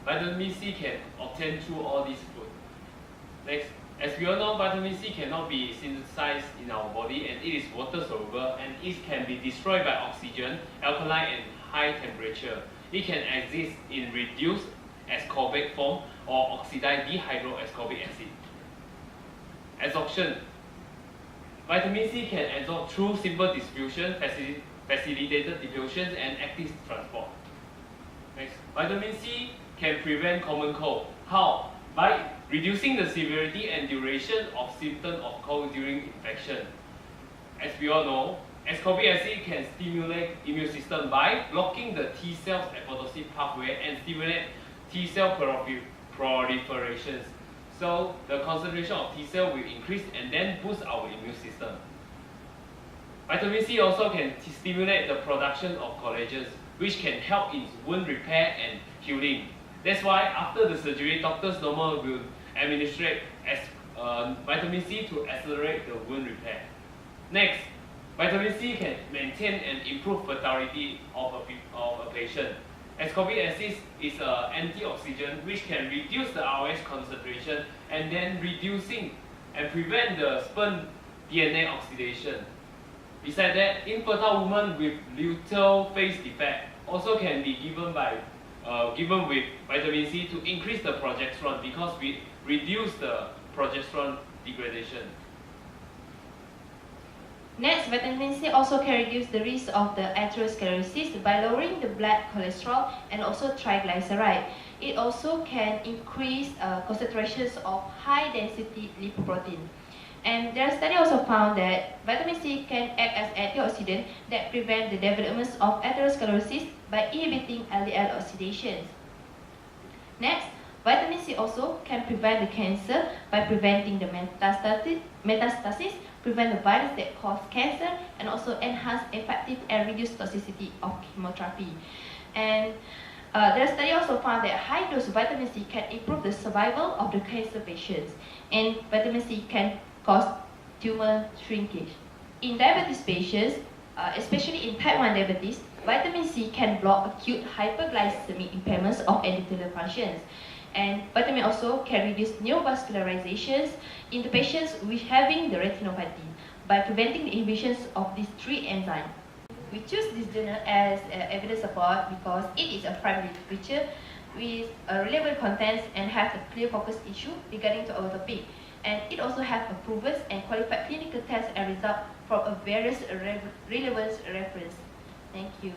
vitamin C can obtain through all these food. Next, as we all know, vitamin C cannot be synthesized in our body and it is water soluble and it can be destroyed by oxygen, alkaline and high temperature. It can exist in reduced ascorbic form or oxidized dihydroascorbic acid. Absorption. Vitamin C can absorb through simple diffusion, facilitated diffusion and active transport. Next, vitamin C can prevent common cold. How? By reducing the severity and duration of symptoms of cold during infection. As we all know, ascorbic acid can stimulate immune system by blocking the T cells apoptosis pathway and stimulate T cell proliferations. So the concentration of T cell will increase and then boost our immune system. Vitamin C also can stimulate the production of collagen, which can help in wound repair and healing. That's why after the surgery, doctors normally will administrate vitamin C to accelerate the wound repair. Next, vitamin C can maintain and improve fertility of a patient. Ascorbic acid is an antioxidant which can reduce the RS concentration and then reducing and prevent the sperm DNA oxidation. Besides that, infertile women with luteal phase defect also can be given with vitamin C to increase the progesterone because we reduce the progesterone degradation. Next, vitamin C also can reduce the risk of the atherosclerosis by lowering the blood cholesterol and also triglyceride. It also can increase concentrations of high-density lipoprotein. And their study also found that vitamin C can act as antioxidant that prevent the development of atherosclerosis by inhibiting LDL oxidation. Next, vitamin C also can prevent the cancer by preventing the metastasis, prevent the virus that cause cancer, and also enhance effective and reduce toxicity of chemotherapy. And their study also found that high dose vitamin C can improve the survival of the cancer patients, and vitamin C can cause tumor shrinkage. In diabetes patients, especially in type 1 diabetes, vitamin C can block acute hyperglycemic impairments of endothelial functions. And vitamin also can reduce neovascularizations in the patients with having the retinopathy by preventing the inhibitions of these three enzymes. We choose this journal as evidence support because it is a primary literature with relevant contents and has a clear focus issue regarding to our topic. And it also has a proven and qualified clinical tests and results from a various relevant reference. Thank you.